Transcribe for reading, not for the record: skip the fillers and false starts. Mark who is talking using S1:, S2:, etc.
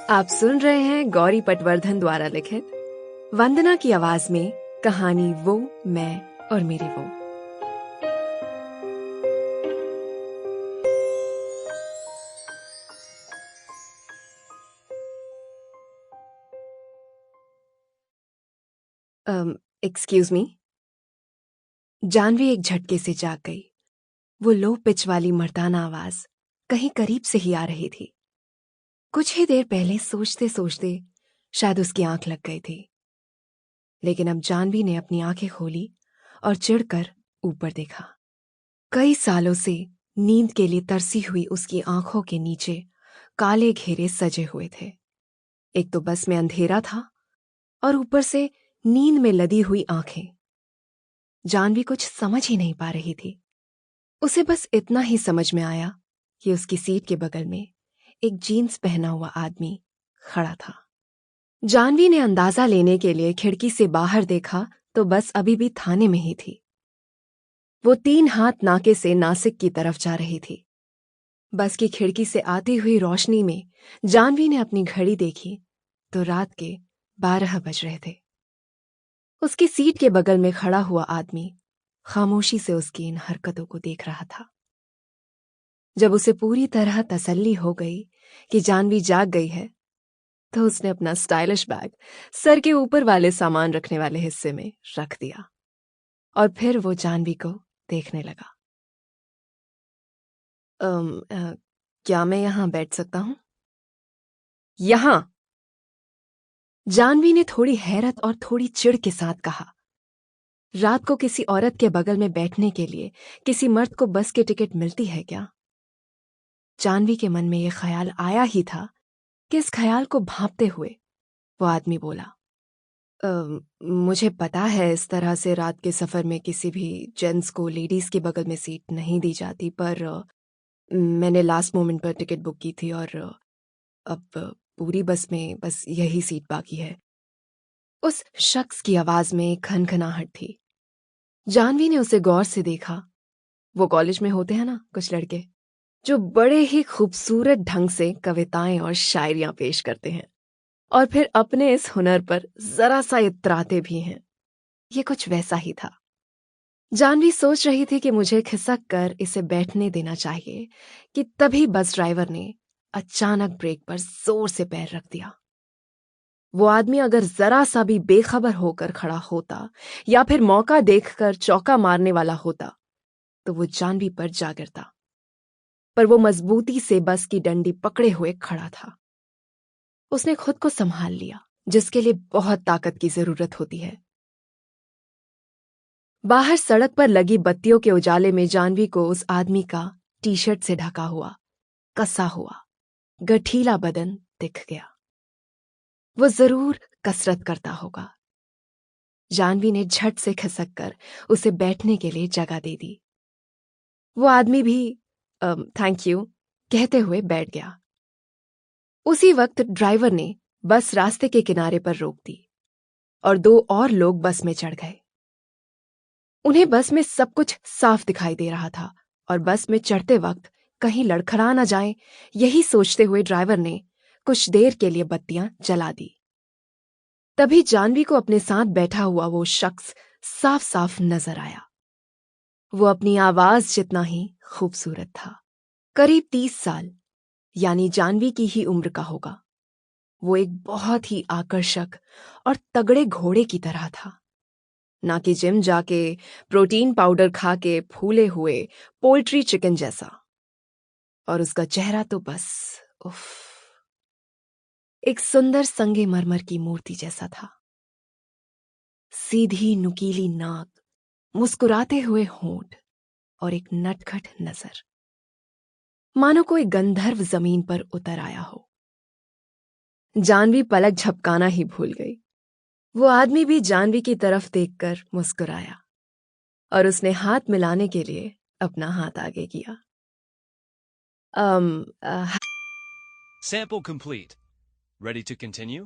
S1: आप सुन रहे हैं गौरी पटवर्धन द्वारा लिखित वंदना की आवाज में कहानी वो, मैं और मेरे वो। Excuse me. जानवी एक झटके से जाग गई। वो लो पिच वाली मर्दाना आवाज कहीं करीब से ही आ रही थी। कुछ ही देर पहले सोचते सोचते शायद उसकी आंख लग गई थी, लेकिन अब जानवी ने अपनी आंखें खोली और चिढ़कर ऊपर देखा। कई सालों से नींद के लिए तरसी हुई उसकी आंखों के नीचे काले घेरे सजे हुए थे। एक तो बस में अंधेरा था और ऊपर से नींद में लदी हुई आंखें। जानवी कुछ समझ ही नहीं पा रही थी। उसे बस इतना ही समझ में आया कि उसकी सीट के बगल में एक जीन्स पहना हुआ आदमी खड़ा था। जानवी ने अंदाजा लेने के लिए खिड़की से बाहर देखा तो बस अभी भी थाने में ही थी। वो 3 हाथ नाके से नासिक की तरफ जा रही थी। बस की खिड़की से आती हुई रोशनी में जानवी ने अपनी घड़ी देखी तो रात के 12 बज रहे थे। उसकी सीट के बगल में खड़ा हुआ आदमी खामोशी से उसकी इन हरकतों को देख रहा था। जब उसे पूरी तरह तसल्ली हो गई कि जानवी जाग गई है, तो उसने अपना स्टाइलिश बैग सर के ऊपर वाले सामान रखने वाले हिस्से में रख दिया और फिर वो जानवी को देखने लगा। क्या मैं यहां बैठ सकता हूं? यहां? जानवी ने थोड़ी हैरत और थोड़ी चिढ़ के साथ कहा। रात को किसी औरत के बगल में बैठने के लिए किसी मर्द को बस की टिकट मिलती है क्या? जानवी के मन में यह ख्याल आया ही था कि इस ख्याल को भांपते हुए वो आदमी बोला, मुझे पता है इस तरह से रात के सफर में किसी भी जेंट्स को लेडीज के बगल में सीट नहीं दी जाती, पर मैंने लास्ट मोमेंट पर टिकट बुक की थी और अब पूरी बस में बस यही सीट बाकी है। उस शख्स की आवाज में खनखनाहट थी। जानवी ने उसे गौर से देखा। वो कॉलेज में होते हैं ना कुछ लड़के, जो बड़े ही खूबसूरत ढंग से कविताएं और शायरियां पेश करते हैं और फिर अपने इस हुनर पर जरा सा इतराते भी हैं। ये कुछ वैसा ही था। जानवी सोच रही थी कि मुझे खिसक कर इसे बैठने देना चाहिए कि तभी बस ड्राइवर ने अचानक ब्रेक पर जोर से पैर रख दिया। वो आदमी अगर जरा सा भी बेखबर होकर खड़ा होता या फिर मौका देखकर चौका मारने वाला होता तो वो जानवी पर जा गिरता, पर वो मजबूती से बस की डंडी पकड़े हुए खड़ा था। उसने खुद को संभाल लिया, जिसके लिए बहुत ताकत की जरूरत होती है। बाहर सड़क पर लगी बत्तियों के उजाले में जानवी को उस आदमी का टी शर्ट से ढका हुआ, कसा हुआ, गठीला बदन दिख गया। वो जरूर कसरत करता होगा। जानवी ने झट से खिसक कर उसे बैठने के लिए जगह दे दी। वो आदमी भी थैंक यू कहते हुए बैठ गया। उसी वक्त ड्राइवर ने बस रास्ते के किनारे पर रोक दी और 2 और लोग बस में चढ़ गए। उन्हें बस में सब कुछ साफ दिखाई दे रहा था और बस में चढ़ते वक्त कहीं लड़खड़ा ना जाए, यही सोचते हुए ड्राइवर ने कुछ देर के लिए बत्तियां जला दी। तभी जानवी को अपने साथ बैठा हुआ वो शख्स साफ साफ नजर आया। वो अपनी आवाज जितना ही खूबसूरत था। करीब 30 साल, यानी जानवी की ही उम्र का होगा। वो एक बहुत ही आकर्षक और तगड़े घोड़े की तरह था, ना कि जिम जाके प्रोटीन पाउडर खा के फूले हुए पोल्ट्री चिकन जैसा। और उसका चेहरा तो बस उफ, एक सुंदर संगमरमर की मूर्ति जैसा था। सीधी नुकीली नाक, मुस्कुराते हुए होंठ और एक नटखट नजर, मानो कोई गंधर्व जमीन पर उतर आया हो। जानवी पलक झपकाना ही भूल गई। वो आदमी भी जानवी की तरफ देखकर मुस्कुराया और उसने हाथ मिलाने के लिए अपना हाथ आगे किया।
S2: Sample complete. Ready to continue?